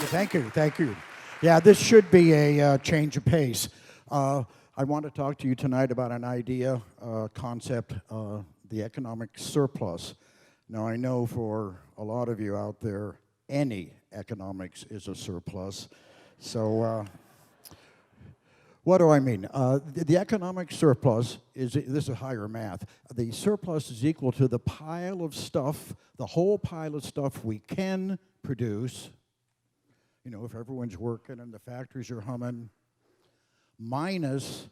Thank you, thank you. Yeah, this should be a change of pace. I want to talk to you tonight about an idea, concept, the economic surplus. Now, I know for a lot of you out there, any economics is a surplus. So, what do I mean? The economic surplus this is higher math. The surplus is equal to the pile of stuff, the whole pile of stuff we can produce. You know, if everyone's working and the factories are humming, minus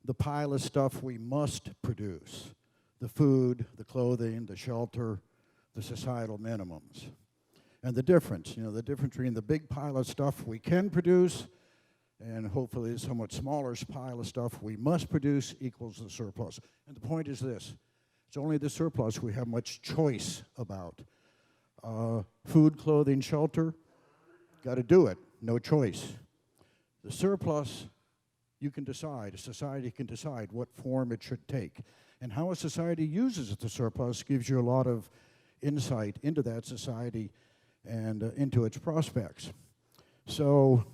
the pile of stuff we must produce. The food, the clothing, the shelter, the societal minimums. And the difference, the difference between the big pile of stuff we can produce and hopefully a somewhat smaller pile of stuff we must produce equals the surplus. And the point is this, it's only the surplus we have much choice about. Food, clothing, shelter, got to do it, no choice. The surplus, you can decide, a society can decide what form it should take. And how a society uses the surplus gives you a lot of insight into that society and into its prospects. So,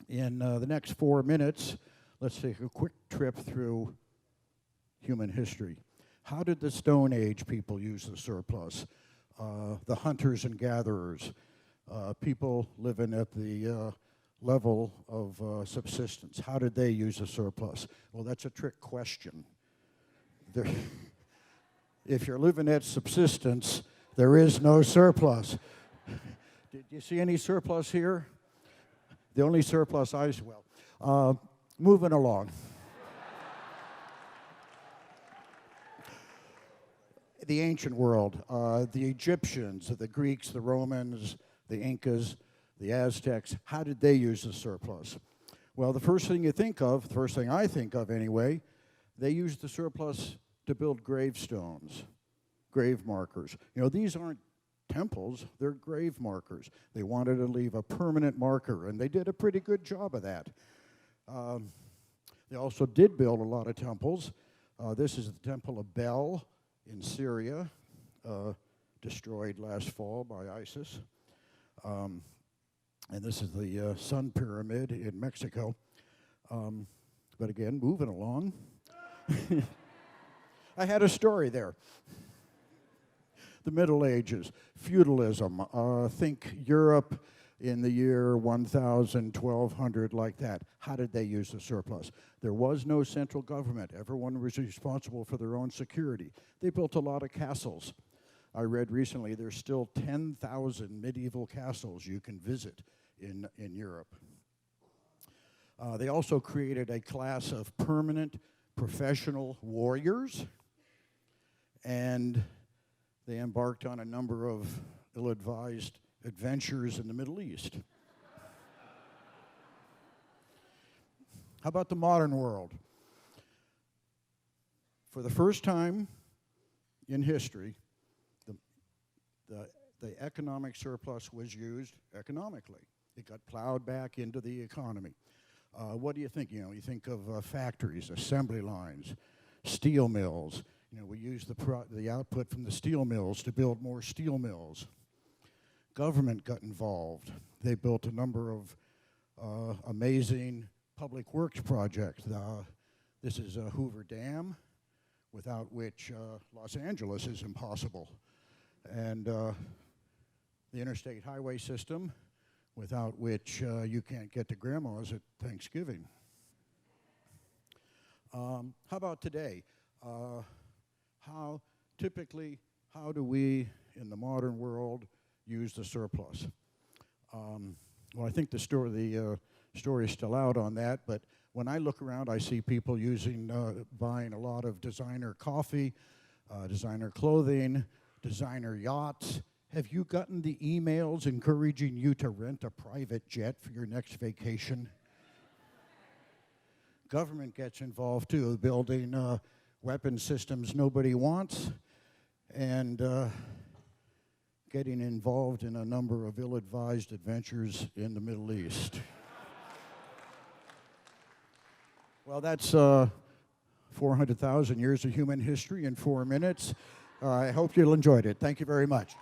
in the next 4 minutes, let's take a quick trip through human history. How did the Stone Age people use the surplus? The hunters and gatherers, people living at the level of subsistence. How did they use the surplus? Well, that's a trick question. If you're living at subsistence, there is no surplus. Did you see any surplus here? The only surplus moving along. The ancient world, the Egyptians, the Greeks, the Romans, the Incas, the Aztecs, how did they use the surplus? Well, the first thing I think of anyway, they used the surplus to build gravestones, grave markers. These aren't temples, they're grave markers. They wanted to leave a permanent marker, and they did a pretty good job of that. They also did build a lot of temples. This is the Temple of Bel in Syria, destroyed last fall by ISIS. And this is the Sun Pyramid in Mexico. But again, moving along. I had a story there. The Middle Ages, feudalism, think Europe in the year 1000, 1200, like that. How did they use the surplus? There was no central government. Everyone was responsible for their own security. They built a lot of castles. I read recently there's still 10,000 medieval castles you can visit in Europe. They also created a class of permanent professional warriors, and they embarked on a number of ill-advised adventures in the Middle East. How about the modern world? For the first time in history, the economic surplus was used economically. It got plowed back into the economy. What do you think? You think of factories, assembly lines, steel mills. We use the output from the steel mills to build more steel mills. Government got involved. They built a number of amazing public works projects. This is Hoover Dam, without which Los Angeles is impossible. And the interstate highway system, without which you can't get to grandma's at Thanksgiving. How about today? How do we, in the modern world, use the surplus? Well, I think the story is still out on that, but when I look around, I see people buying a lot of designer coffee, designer clothing, designer yachts. Have you gotten the emails encouraging you to rent a private jet for your next vacation? Government gets involved too, building weapon systems nobody wants, and getting involved in a number of ill-advised adventures in the Middle East. Well, that's 400,000 years of human history in 4 minutes. I hope you enjoyed it. Thank you very much.